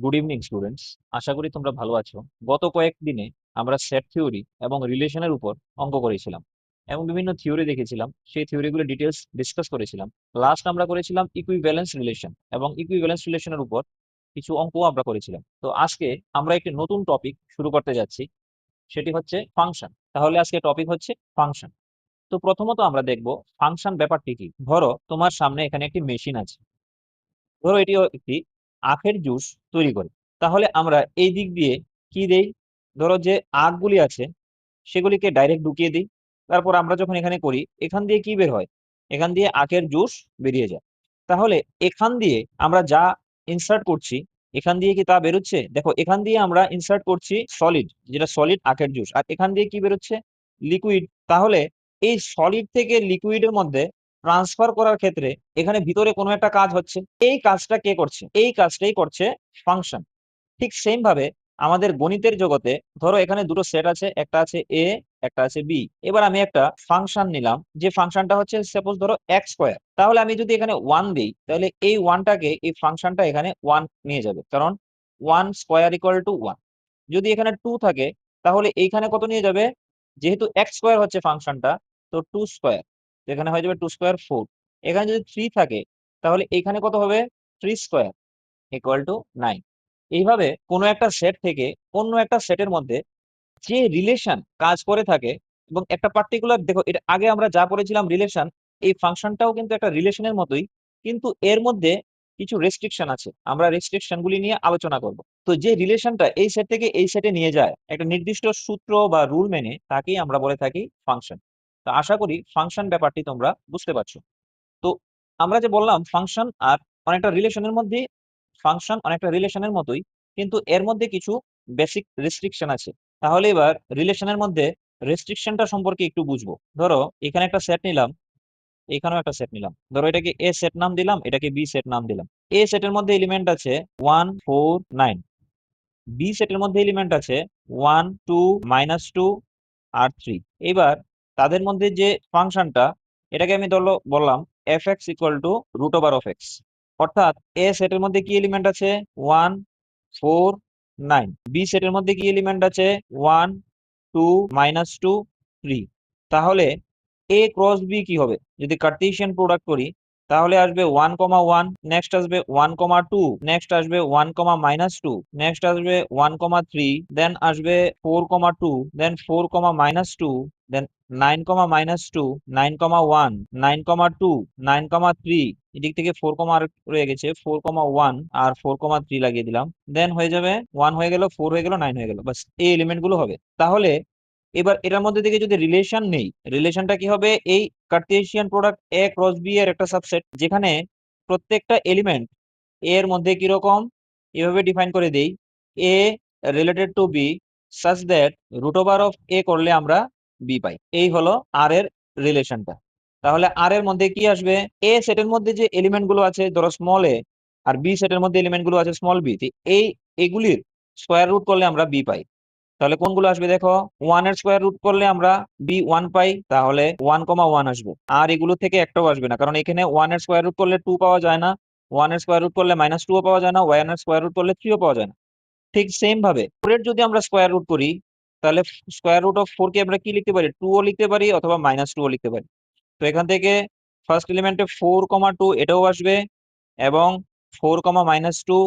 Good evening students. আশা করি তোমরা ভালো আছো। গত কয়েকদিনে আমরা সেট থিওরি এবং রিলেশনের উপর অঙ্ক করেছিলাম এবং বিভিন্ন থিওরি দেখেছিলাম, সেই থিওরিগুলো ডিটেলস ডিসকাস করেছিলাম। লাস্ট আমরা করেছিলাম ইকুইভ্যালেন্স রিলেশন, এবং ইকুইভ্যালেন্স রিলেশনের উপর কিছু অঙ্ক আমরা করেছিলাম। তো আজকে আমরা একটি নতুন টপিক শুরু করতে যাচ্ছি, সেটি হচ্ছে ফাংশন। তাহলে আজকে টপিক হচ্ছে ফাংশন। তো প্রথমত আমরা দেখব ফাংশন ব্যাপারটি কি। ধরো তোমার সামনে এখানে একটি মেশিন আছে, ধরো এটিও একটি আখের জুস তৈরি করে। তাহলে আমরা এই দিক দিয়ে কি দেই, ধরো যে আখগুলি আছে সেগুলিকে ডাইরেক্ট ঢুকিয়ে দিই। তারপর আমরা যখন এখানে করি, এখান দিয়ে কি বের হয়, এখান দিয়ে আখের জুস বেরিয়ে যায়। তাহলে এখান দিয়ে আমরা যা ইনসার্ট করছি, এখান দিয়ে কি তা বেরোচ্ছে? দেখো, এখান দিয়ে আমরা ইনসার্ট করছি সলিড, যেটা সলিড আখের জুস, আর এখান দিয়ে কি বেরোচ্ছে, লিকুইড। তাহলে এই সলিড থেকে লিকুইডের মধ্যে ট্রান্সফার করার ক্ষেত্রে এখানে ভিতরে কোনো একটা কাজ হচ্ছে। এই কাজটা কে করছে? এই কাজটাই করছে ফাংশন। ঠিক সেম ভাবে আমাদের গণিতের জগতে ধরো এখানে দুটো সেট আছে, একটা আছে এ, একটা আছে বি। এবার আমি একটা ফাংশন নিলাম, যে ফাংশনটা হচ্ছে সাপোজ ধরো এক্স স্কোয়ার। তাহলে আমি যদি এখানে ওয়ান দিই, তাহলে এই ওয়ানটাকে, এই ফাংশনটা এখানে ওয়ান নিয়ে যাবে, কারণ one square equal to one. যদি এখানে টু থাকে, তাহলে এইখানে কত নিয়ে যাবে, যেহেতু এক্স স্কোয়ার হচ্ছে ফাংশনটা, তো টু স্কোয়ার, এখানে হয়ে যাবে টু স্কোয়ার ফোর। এখানে যদি থ্রি থাকে, তাহলে এখানে কত হবে, three square equal to nine. এইভাবে কোনো একটা সেট থেকে অন্য একটা সেটের মধ্যে যে রিলেশন কাজ করে থাকে, এবং একটা পার্টিকুলার, দেখো এটা আগে আমরা যা পড়েছিলাম রিলেশন, এই ফাংশনটাও কিন্তু একটা রিলেশনের মতোই, কিন্তু এর মধ্যে কিছু রেস্ট্রিকশন আছে। আমরা রেস্ট্রিকশন গুলি নিয়ে আলোচনা করব। তো যে রিলেশনটা এই সেট থেকে এই সেটে নিয়ে যায় একটা নির্দিষ্ট সূত্র বা রুল মেনে, তাকেই আমরা বলে থাকি ফাংশন। তো আশা করি ফাংশন ব্যাপারটি তোমরা বুঝতে পারছো। তো আমরা যে বললাম ফাংশন আর অনেকটা রিলেশনের মধ্যে, ফাংশন অনেকটা রিলেশনের মতোই, কিন্তু এর মধ্যে কিছু বেসিক রেস্ট্রিকশন আছে। তাহলে এবার রিলেশনের মধ্যে রেস্ট্রিকশনটা সম্পর্কে একটু বুঝবো। ধরো এখানে একটা সেট নিলাম, এখানেও একটা সেট নিলাম। ধরো এটাকে এ সেট নাম দিলাম, এটাকে বি সেট নাম দিলাম। এ সেটের মধ্যে এলিমেন্ট আছে ওয়ান, ফোর, নাইন। বি সেটের মধ্যে এলিমেন্ট আছে ওয়ান, টু, মাইনাস টু আর থ্রি। এবার তাদের মধ্যে যে ফাংশনটা, এটাকে আমি ধরো বললাম F X equal to root over of X. অর্থাৎ এ সেটের মধ্যে কি এলিমেন্ট আছে, ওয়ান, ফোর, নাইন। বি সেটের মধ্যে কি এলিমেন্ট আছে, one, two, minus two, three. তাহলে এ ক্রস বি কি হবে, যদি কার্টেসিয়ান প্রোডাক্ট করি, তাহলে আসবে ওয়ান কমা ওয়ান, নেক্সট আসবে ওয়ান কমা টু, নেক্সট আসবে one comma minus two, next আসবে ওয়ান কমা থ্রি, দেন আসবে four comma two, then four comma minus two, then nine comma minus two, nine comma one, nine comma two, nine comma three. এদিক থেকে four comma রয়ে গেছে, four comma one আর four comma three লাগিয়ে দিলাম। দেন হয়ে যাবে ওয়ান হয়ে গেল, ফোর হয়ে গেল, নাইন হয়ে গেল, বাস এই এলিমেন্ট গুলো হবে। তাহলে এবার এটার মধ্যে থেকে যদি রিলেশন নেই, রিলেশনটা কি হবে, এই কার্টেসিয়ান প্রোডাক্ট এ ক্রস বি এর একটা সাবসেট, যেখানে প্রত্যেকটা এলিমেন্ট এর মধ্যে কিরকম, এভাবে ডিফাইন করে দেই, A related to B such that root over of A করলে আমরা বি পাই। এই হলো আর এর রিলেশনটা। তাহলে আর এর মধ্যে কি আসবে, এ সেটের মধ্যে যে এলিমেন্ট গুলো আছে ধরো স্মল এ, আর বি সেটের মধ্যে এলিমেন্ট গুলো আছে স্মল বি, এই এগুলির স্কোয়ার রুট করলে আমরা বি পাই। তাহলে কোনগুলো আসবে, দেখো ওয়ান এর স্কোয়ার রুট করলে আমরা বি ওয়ান পাই, তাহলে ওয়ান কমা ওয়ান আসবে। আর এগুলো থেকে একটাও আসবে না, কারণ এখানে ওয়ান এর স্কোয়ার রুট করলে টু পাওয়া যায় না, ওয়ান এর স্কোয়ার রুট করলে মাইনাস টু পাওয়া যায় না, ওয়ান এর স্কোয়ার রুট করলে থ্রিও পাওয়া যায় না। ঠিক সেম ভাবে ফোর এর যদি আমরা স্কোয়ার রুট করি, তাহলে স্কোয়ার রুট অফ ফোর কে আমরা কি লিখতে পারি, টু ও লিখতে পারি অথবা মাইনাস টু ও লিখতে পারি। তো এখান থেকে ফার্স্ট এলিমেন্টে ফোর কমা টু এটাও আসবে, এবং ফোর কমা মাইনাস টু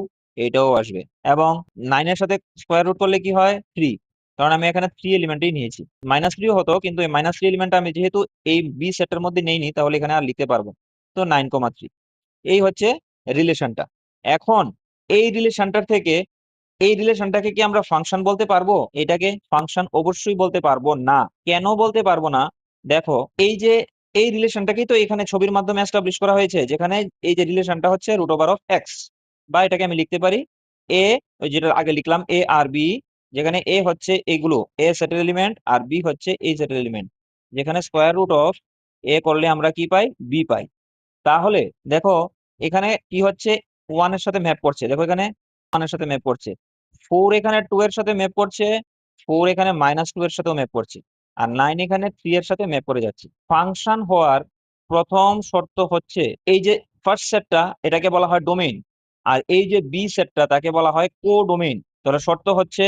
এটাও আসবে, এবং নাইনের সাথে স্কোয়ার রুট করলে কি হয়, থ্রি। কারণ আমি এখানে থ্রি এলিমেন্টই নিয়েছি, মাইনাস থ্রিও হতো, কিন্তু এই মাইনাস থ্রি এলিমেন্ট আমি যেহেতু এই বি সেটের মধ্যে নেইনি, তাহলে এখানে আর লিখতে পারবো। তো নাইন কমা থ্রি, এই হচ্ছে রিলেশনটা। এখন এই রিলেশনটার থেকে, এই রিলেশনটাকে কি আমরা ফাংশন বলতে পারবো? এটাকে ফাংশন অবশ্যই বলতে পারবো না। কেন বলতে পারবো না, দেখো এই যে এই রিলেশনটাকেই তো এখানে ছবির মাধ্যমে এস্টাবলিশ করা হয়েছে, যেখানে এই যে রিলেশনটা হচ্ছে রুট ওভার অফ এক্স। বা এটাকে আমি লিখতে পারি এ, ওই যেটা আগে লিখলাম এ আর বি, যেখানে এ হচ্ছে এগুলো এ সেটের এলিমেন্ট, আর বি হচ্ছে এই সেটের এলিমেন্ট, যেখানে স্কোয়ার রুট অফ এ করলে আমরা কি পাই, বি পাই। তাহলে দেখো এখানে কি হচ্ছে, ওয়ান এর সাথে ম্যাপ করছে, দেখো এখানে ওয়ান এর সাথে ম্যাপ করছে, ফোর এখানে টু এর সাথে ম্যাপ করছে, ফোর এখানে মাইনাস টু এর সাথেও ম্যাপ করছে, আর নাইন এখানে থ্রি এর সাথে ম্যাপ করে যাচ্ছে। ফাংশন হওয়ার প্রথম শর্ত হচ্ছে এই যে ফার্স্ট সেটটা, এটাকে বলা হয় ডোমেইন। আর এই যে বি সেটটা তাকে বলা হয় কোডোমেইন। তাহলে শর্ত হচ্ছে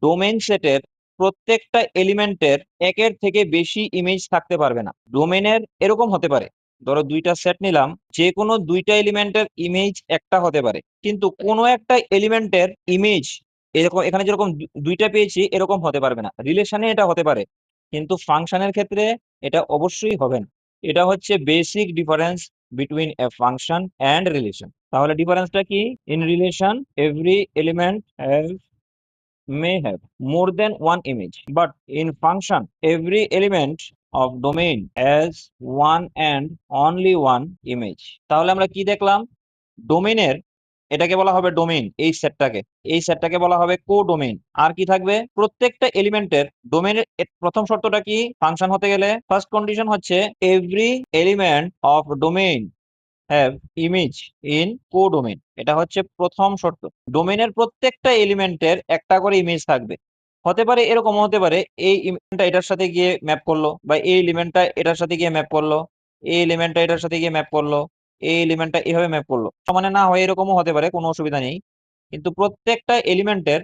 ডোমেইন সেটের প্রত্যেকটা এলিমেন্টের একের থেকে বেশি ইমেজ থাকতে পারবে না। ডোমেইনের এরকম হতে পারে, ধরো দুইটা সেট নিলাম, যে কোনো দুইটা এলিমেন্টের ইমেজ একটা হতে পারে, কিন্তু কোনো একটা এলিমেন্টের ইমেজ এরকম এখানে যেরকম দুইটা পেয়েছি এরকম হতে পারবে না। রিলেশনে এটা হতে পারে, কিন্তু ফাংশনের ক্ষেত্রে এটা অবশ্যই হবে না। এটা হচ্ছে basic difference between A function and relation. তাহলে ডিফারেন্সটা কি? In relation every element may have more than one image, but in function every element of domain has one and only one image. তাহলে আমরা কি দেখলাম? ডোমেইনের, এটাকে বলা হবে ডোমেইন, এই সেটটাকে বলা হবে কোডোমেইন। আর কি থাকবে? প্রত্যেকটা এলিমেন্টের ডোমেইনের প্রথম শর্তটা কি ফাংশন হতে গেলে? ফার্স্ট কন্ডিশন হচ্ছে every element of domain have image in codomain. এটা হচ্ছে প্রথম শর্ত। ডোমেইনের প্রত্যেকটা এলিমেন্টের একটা করে ইমেজ থাকবে। হতে পারে এরকম হতে পারে এই এলিমেন্টটা এটার সাথে গিয়ে ম্যাপ করলো, বা এই এলিমেন্টটা এটার সাথে গিয়ে ম্যাপ করলো, এই এলিমেন্টটা এটার সাথে গিয়ে ম্যাপ করলো, এই এলিমেন্টটা এভাবে ম্যাপ করলো। সমানে না হয় এরকমও হতে পারে, কোনো অসুবিধা নেই, কিন্তু প্রত্যেকটা এলিমেন্টের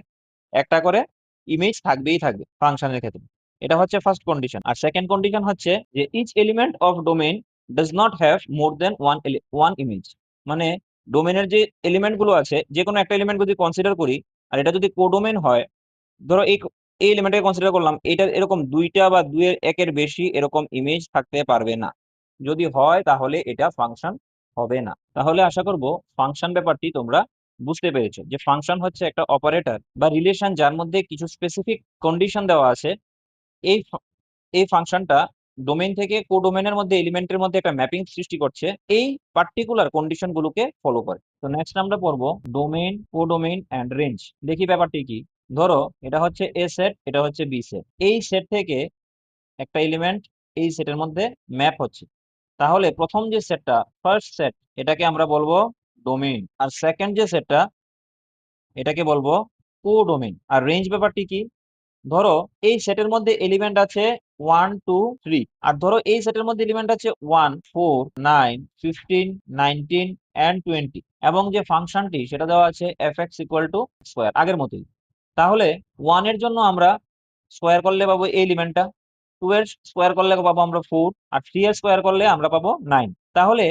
একটা করে ইমেজ থাকবেই থাকবে ফাংশনের ক্ষেত্রে। এটা হচ্ছে ফার্স্ট কন্ডিশন। আর সেকেন্ড কন্ডিশন হচ্ছে যে each element of domain does not have more than one image। মানে ডোমেইনের যে এলিমেন্ট গুলো আছে, যে কোনো একটা এলিমেন্ট যদি কনসিডার করি, আর এটা যদি কোডোমেইন হয়, ধরো এই এলিমেন্টকে কনসিডার করলাম, এটা এরকম দুইটা বা দুইয়ের একের বেশি এরকম ইমেজ থাকতে পারবে না। যদি হয় তাহলে এটা ফাংশন হবে না। তাহলে আশা করব ফাংশন ব্যাপারটি তোমরা বুঝতে পেরেছো, যে ফাংশন হচ্ছে একটা অপারেটর বা রিলেশন যার মধ্যে কিছু স্পেসিফিক কন্ডিশন দেওয়া আছে। এই এই ফাংশনটা ডোমেইন থেকে কোডোমেইনের মধ্যে এলিমেন্টের মধ্যে একটা ম্যাপিং সৃষ্টি করছে, এই পার্টিকুলার কন্ডিশন গুলোকে ফলো করে। তো নেক্সট আমরা পড়বো ডোমেইন, কোডোমেইন এন্ড রেঞ্জ। দেখি ব্যাপারটি কি। ধরো এটা হচ্ছে এ সেট, এটা হচ্ছে বি সেট। এই সেট থেকে একটা এলিমেন্ট এই সেটের মধ্যে ম্যাপ হচ্ছে। তাহলে প্রথম যে সেটটা, ফার্স্ট সেট, এটাকে আমরা বলবো ডোমেইন। আর সেকেন্ড যে সেটটা, এটাকে বলবো কোডোমেইন। আর রেঞ্জ ব্যাপারটি কি? ধরো এই সেটের মধ্যে এলিমেন্ট আছে 1 2 3, আর ধরো এই সেটের মধ্যে এলিমেন্ট আছে 1 4 9 15 19 এন্ড 20, এবং যে ফাংশনটি সেটা দেওয়া আছে fx ইকুয়াল টু স্কোয়ার, আগের মতোই। তাহলে 1 এর জন্য আমরা স্কোয়ার করলে পাবো এই এলিমেন্টটা, 2 এর স্কোয়ার করলে পাবো আমরা 4, আর 3 এর স্কোয়ার করলে আমরা পাবো 9। তাহলে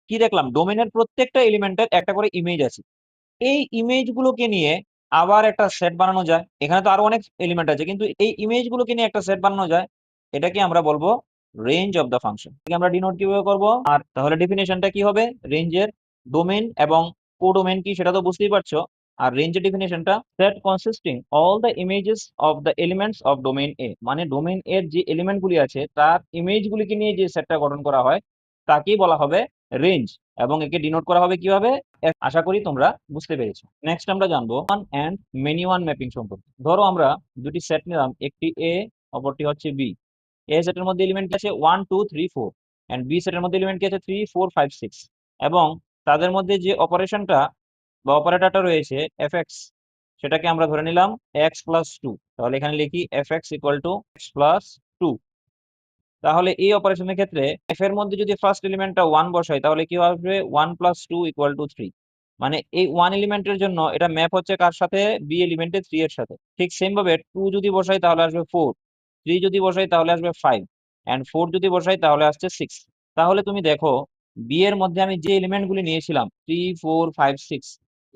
কি দেখলাম? ডোমেইনের প্রত্যেকটা এলিমেন্টের একটা করে ইমেজ আছে। এই ইমেজ গুলোকে নিয়ে আবার একটা সেট বানানো যায়। এখানে তো আরো অনেক এলিমেন্ট আছে, কিন্তু এই ইমেজ গুলোকে নিয়ে একটা সেট বানানো যায়। এটাকে আমরা বলবো রেঞ্জ অফ দ্য ফাংশন। আমরা ডিনোট কিভাবে করবো? আর তাহলে ডেফিনেশনটা কি হবে রেঞ্জের? ডোমেইন এবং কোডোমেইন কি সেটা তো বুঝতেই পারছো। আর রেঞ্জের ডেফিনেশনটা set consisting all the images of the elements of domain A. মানে ডোমেইন এর যে এলিমেন্ট গুলি আছে তার ইমেজ গুলিকে নিয়ে যে সেটটা গঠন করা হয় তাকেই বলা হবে রেঞ্জ, এবং একে ডিনোট করা হবে কিভাবে? আশা করি তোমরা বুঝতে পেরেছো। নেক্সট আমরা জানবো one and many one mapping সম্পর্কে। ধরো আমরা দুটি সেট নিলাম, একটি এ, অপরটি হচ্ছে বি। এ সেটের মধ্যে এলিমেন্ট কি আছে 1 2 3 4, এন্ড বি সেটের মধ্যে এলিমেন্ট কি আছে 3 4 5 6, এবং তাদের মধ্যে যে অপারেশনটা বা অপারেটরটা রয়েছে এফএক্স, সেটাকে আমরা ধরে নিলাম x+2। তাহলে এখানে লিখি fx ইকুয়াল টু x+2। তাহলে এই অপারেশনের ক্ষেত্রে এফ এর মধ্যে যদি ফার্স্ট এলিমেন্টটা 1 বসাই তাহলে কি হবে? 1+2 ইকুয়াল টু 3। মানে এই 1 এলিমেন্টের জন্য এটা ম্যাপ হচ্ছে কার সাথে? বি এলিমেন্টের 3 এর সাথে। ঠিক সেম ভাবে 2 যদি বসাই তাহলে আসবে 4, 3 যদি বসাই তাহলে আসবে 5, এন্ড 4 যদি বসাই তাহলে আসছে 6। তাহলে তুমি দেখো বি এর মধ্যে আমি যে এলিমেন্ট গুলি নিয়েছিলাম 3 4 5 6,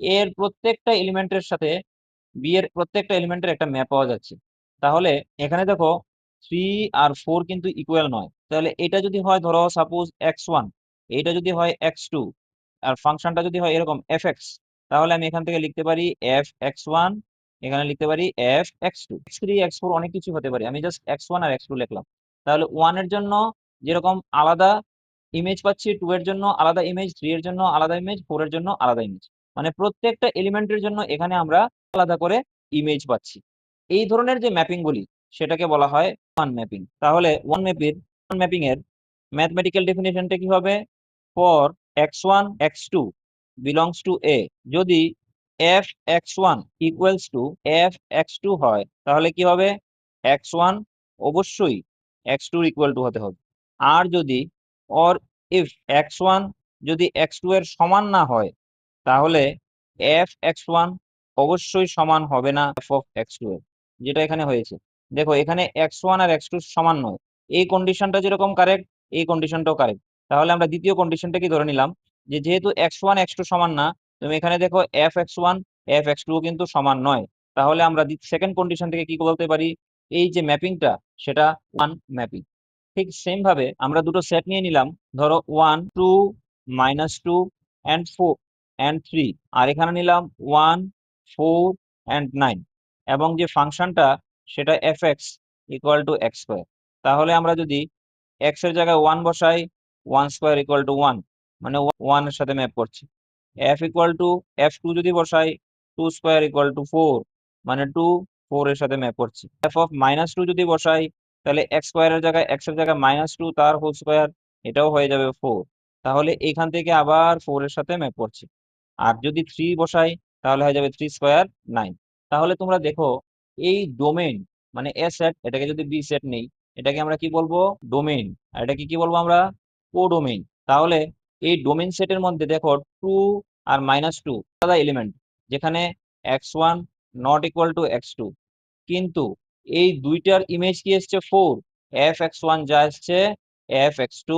এর প্রত্যেকটা এলিমেন্টের সাথে বি এর প্রত্যেকটা এলিমেন্টের একটা ম্যাপ পাওয়া যাচ্ছে। তাহলে এখানে দেখো 3 আর 4 কিন্তু ইকুয়াল নয়। তাহলে এটা যদি হয় ধরো সাপোজ x1, এইটা যদি হয় x2, আর ফাংশনটা যদি হয় এরকম fx, তাহলে আমি এখান থেকে লিখতে পারি fx1, এখানে লিখতে পারি fx2, x3 x4 অনেক কিছু হতে পারে, আমি জাস্ট x1 আর x2 লিখলাম। তাহলে 1 এর জন্য যেরকম আলাদা ইমেজ পাচ্ছি, 2 এর জন্য আলাদা ইমেজ, 3 এর জন্য আলাদা ইমেজ, 4 এর জন্য আলাদা ইমেজ। মানে প্রত্যেকটা এলিমেন্টের জন্য এখানে আমরা আলাদা করে ইমেজ পাচ্ছি। এই ধরনের যে ম্যাপিং গুলি সেটাকে বলা হয় ওয়ান ম্যাপিং। তাহলে ওয়ান ম্যাপিং এর ম্যাথমেটিক্যাল ডেফিনেশনটা কি হবে? For x1 x2 belongs to এ, যদি F x1 equals to F x2 হয় তাহলে কি হবে? x1 অবশ্যই x2 ইকুয়াল টু হতে হবে। আর যদি অর ইফ x1 যদি x2 এর সমান না হয় তাহলে f(x1) অবশ্যই সমান হবে না f(x2) এর, যেটা এখানে হয়েছে। দেখো এখানে x1 আর x2 সমান নয়, এই কন্ডিশনটা যেরকম কারেক্ট, এই কন্ডিশনটাও কারেক্ট। তাহলে আমরা দ্বিতীয় কন্ডিশনটা কি ধরে নিলাম, যে যেহেতু x1 x2 সমান না, তুমি এখানে দেখো f(x1) f(x2) কিন্তু সমান নয়। তাহলে আমরা সেকেন্ড কন্ডিশন থেকে কি বলতে পারি, এই যে ম্যাপিংটা সেটা ওয়ান ম্যাপিং। ঠিক সেম ভাবে আমরা দুটো সেট নিয়ে নিলাম, ধরো 1 2 -2 and 4 and 3, আর এখানে নিলাম 1 4 and 9, এবং যে ফাংশনটা সেটা fx equal to x square. তাহলে আমরা যদি x এর জায়গায় 1 বসাই, 1 স্কোয়ার ইকুয়াল টু 1, মানে 1 এর সাথে ম্যাপ করছি। f ইকুয়াল টু f2 যদি বসাই, 2 স্কোয়ার ইকুয়াল টু 4, মানে 2 4 এর সাথে ম্যাপ করছি। f অফ -2 যদি বসাই, তাহলে x স্কোয়ারের জায়গায় x এর জায়গায় -2 তার হোল স্কোয়ার, এটাও হয়ে যাবে 4। তাহলে এখান থেকে আবার 4 এর সাথে ম্যাপ করছি। আর যদি 3 বসাই, তাহলে হয়ে যাবে 3 স্কোয়ার 9। তাহলে তোমরা দেখো এই ডোমেইন, মানে এ সেট, এটাকে যদি বি সেট নেই, এটাকে আমরা কি বলবো, ডোমেইন। আর এটাকে কি বলবো আমরা, কোডোমেইন। তাহলে এই ডোমেইন সেটের মধ্যে দেখো 2 আর -2 আলাদা এলিমেন্ট, যেখানে x1 not equal to x2, কিন্তু এই দুইটার ইমেজ কি এসছে 4, f(x1) যা এসছে f(x2)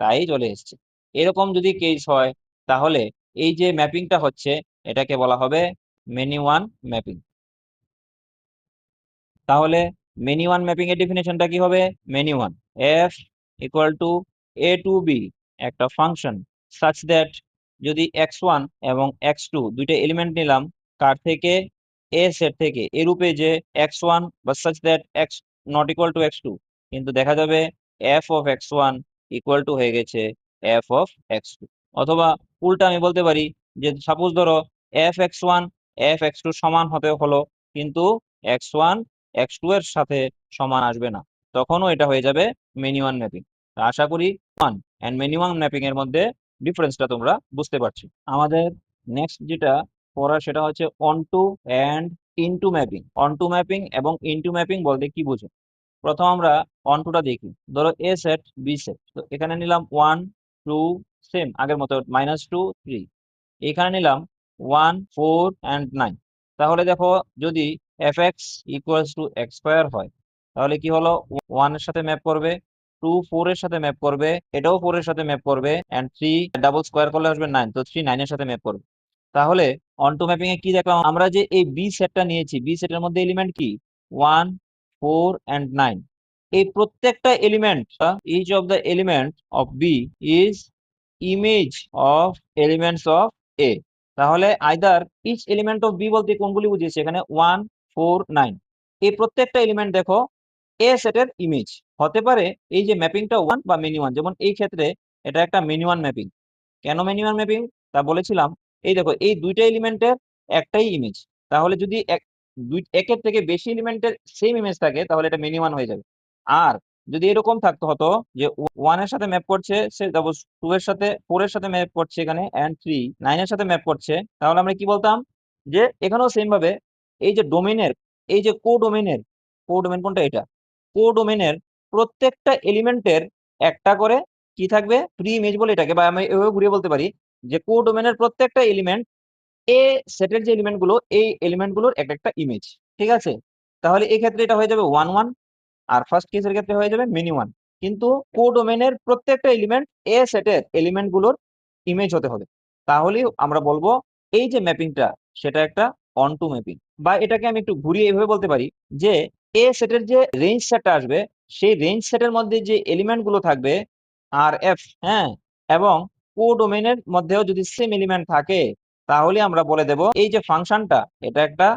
তাই চলে এসছে। এরকম যদি কেস হয়, তাহলে এই যে ম্যাপিংটা হচ্ছে এটাকে বলা হবে মেনি ওয়ান ম্যাপিং। তাহলে মেনি ওয়ান ম্যাপিং এর ডেফিনেশনটা কি হবে, many one f equal to a to b একটা ফাংশন সাচ দ্যাট, যদি x1 এবং x2 দুইটা এলিমেন্ট নিলাম কার থেকে, a সেট থেকে, এরূপে যে x1 বা such that x not equal to x2, কিন্তু দেখা যাবে f of x1 equal to হয়ে গেছে f অফ x2। অথবা উল্টা আমি বলতে পারি যে সাপোজ ধরো f(x1) f(x2) সমান হতে হলো, কিন্তু x1 x2 এর সাথে সমান আসবে না, তখনও এটা হয়ে যাবে মেনি ওয়ান ম্যাপিং। আশা করি one and many one mapping এর মধ্যে ডিফারেন্সটা তোমরা বুঝতে পারছো। আমাদের নেক্সট যেটা পড়া সেটা হচ্ছে onto and into mapping. Onto mapping এবং ইনটু ম্যাপিং বলতে কি বুঝো, প্রথম আমরা অন টুটা দেখি। ধরো এ সেট বি সেট, তো এখানে নিলাম 1 2, সেম আগের মতো -2 3, এখানে নিলাম 1 4 and 9। তাহলে দেখো যদি fx equals to x square হয়, তাহলে কি হলো, 1 এর সাথে ম্যাপ করবে, 2 4 এর সাথে ম্যাপ করবে, এটাও 4 এর সাথে ম্যাপ করবে, এন্ড 3 ডাবল স্কয়ার করলে আসবে 9, তো 3 9 এর সাথে ম্যাপ করবে। তাহলে অন টু ম্যাপিং এ কি দেখলাম আমরা, যে এই বি সেটটা নিয়েছি, বি সেটের মধ্যে এলিমেন্ট কি 1 4 and 9, এই প্রত্যেকটা element, each of the element of B is image of elements of A. তাহলে either each element of B বলতে কোনগুলি বুঝিয়েছে, এখানে 1 4 9, এই প্রত্যেকটা এলিমেন্ট দেখো এ সেটের ইমেজ হতে পারে। এই যে ম্যাপিংটা ওয়ান বা মেনি ওয়ান, যেমন এই ক্ষেত্রে এটা একটা মেনি ওয়ান ম্যাপিং। কেন মেনি ওয়ান ম্যাপিং তা বলেছিলাম, এই দেখো এই দুইটা এলিমেন্টের একটাই ইমেজ, তাহলে যদি একের থেকে বেশি এলিমেন্টের সেম ইমেজ থাকে, তাহলে এটা মেনি ওয়ান হয়ে যাবে। আর যদি এরকম থাকতো হতো যে 1 এর সাথে ম্যাপ করছে, সে 2 এর সাথে 4 এর সাথে ম্যাপ করছে এখানে, এন্ড 3 9 এর সাথে ম্যাপ করছে, তাহলে আমরা কি বলতাম, যে এখানেও সেম ভাবে এই যে ডোমেইনের, এই যে কোডোমেইনের, কোডোমেইন কোনটা, এটা কোডোমেইনের প্রত্যেকটা এলিমেন্টের একটা করে কি থাকবে, প্রি ইমেজ বলে এটাকে, বা আমি এভাবে ঘুরিয়ে বলতে পারি যে কোডোমেইনের প্রত্যেকটা এলিমেন্ট এ সেটের যে এলিমেন্ট গুলো, এই এলিমেন্ট গুলোর একটা একটা ইমেজ। ঠিক আছে, তাহলে এই ক্ষেত্রে এটা হয়ে যাবে 1 1, আর ফার্স্ট কেসের ক্ষেত্রে হয়ে যাবে মেনি ওয়ান। কিন্তু কোডোমেইনের প্রত্যেকটা এলিমেন্ট এ সেটের এলিমেন্ট গুলোর ইমেজ হতে হবে, তাহলেই আমরা বলবো এই যে ম্যাপিংটা সেটা একটা অন টু ম্যাপিং। বা এটাকে আমি একটু ঘুরিয়ে এইভাবে বলতে পারি যে এ সেটের যে রেঞ্জ সেটটা আসবে, সেই রেঞ্জ সেটের মধ্যে যে এলিমেন্ট গুলো থাকবে আর এফ, হ্যাঁ, এবং কোডোমেইনের মধ্যেও যদি সেম এলিমেন্ট থাকে, তাহলে আমরা বলে দেব এই যে ফাংশনটা এটা একটা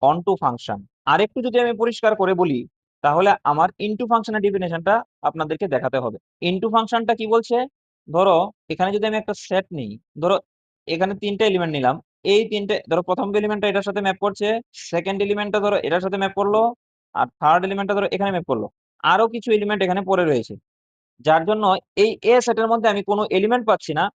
অন টু ফাংশন। আর একটু যদি আমি পরিষ্কার করে বলি, তাহলে আমার ইনটু ফাংশনের ডেফিনেশনটা আপনাদেরকে দেখাতে হবে। ইনটু ফাংশনটা কি বলছে, ধরো এখানে যদি আমি একটা সেট নিই, ধরো এখানে তিনটা এলিমেন্ট নিলাম, এই তিনটে ধরো প্রথম এলিমেন্টটা এটার সাথে ম্যাপ করছে, সেকেন্ড এলিমেন্টটা ধরো এটার সাথে ম্যাপ করলো, আর থার্ড এলিমেন্টটা ধরো এখানে ম্যাপ করলো, আরো কিছু এলিমেন্ট এখানে পড়ে রয়েছে, যার জন্য এই এ সেটের মধ্যে আমি কোনো এলিমেন্ট পাচ্ছি না,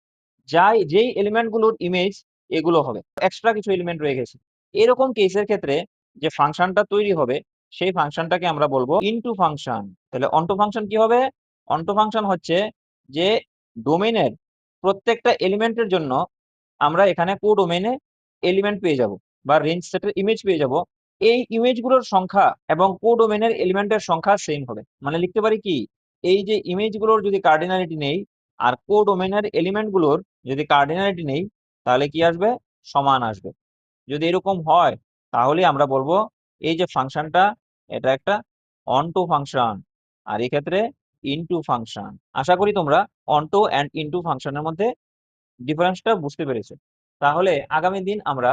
যেই এলিমেন্ট গুলোর ইমেজ এগুলো হবে, এক্সট্রা কিছু এলিমেন্ট রয়ে গেছে। এরকম কেসের ক্ষেত্রে যে ফাংশনটা তৈরি হবে, সেই ফাংশনটাকে আমরা বলবো ইনটু ফাংশন। তাহলে অনটু ফাংশন কি হবে, অনটু ফাংশন হচ্ছে যে ডোমেইনের প্রত্যেকটা এলিমেন্টের জন্য আমরা এখানে কোডোমেইনে এলিমেন্ট পেয়ে যাব বা রেঞ্জ সেটের ইমেজ পেয়ে যাব, এই ইমেজগুলোর সংখ্যা এবং কোডোমেনের এলিমেন্টের সংখ্যা সেম হবে। মানে লিখতে পারি কি, এই যে ইমেজগুলোর যদি কার্ডিনালিটি নেই আর কোডোমেনের এলিমেন্টগুলোর যদি কার্ডিনালিটি নেই, তাহলে কি আসবে? সমান আসবে। যদি এরকম হয় তাহলে আমরা বলবো এই যে ফাংশনটা, এটা একটা অনটো ফাংশন, আর এক্ষেত্রে ইনটু ফাংশন। আশা করি তোমরা অনটো অ্যান্ড ইনটু ফাংশনের মধ্যে ডিফারেন্সটা বুঝতে পেরেছো। তাহলে আগামী দিন আমরা,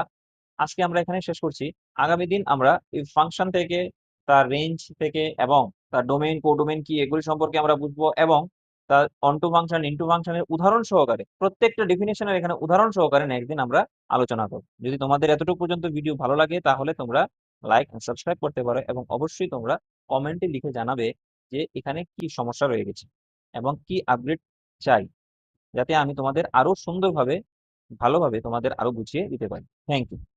আজকে আমরা এখানে শেষ করছি। আগামী দিন আমরা এই ফাংশন থেকে, তার রেঞ্জ থেকে এবং তার ডোমেইন কোডোমেইন কি এগুলি সম্পর্কে আমরা বুঝবো, এবং তার অনটু ফাংশন ইনটু ফাংশনের উদাহরণ সহকারে, প্রত্যেকটা ডেফিনেশনের এখানে উদাহরণ সহকারে নেক্সট দিন আমরা আলোচনা করব। যদি তোমাদের এতটুকু পর্যন্ত ভিডিও ভালো লাগে তাহলে তোমরা লাইক এন্ড সাবস্ক্রাইব করতে পারো, এবং অবশ্যই তোমরা কমেন্টে লিখে জানাবে যে এখানে কি সমস্যা রয়ে গেছে এবং কি আপগ্রেড চাই, যাতে আমি তোমাদের আরো সুন্দরভাবে, ভালোভাবে তোমাদের আরো বুঝিয়ে দিতে পারি। Thank you.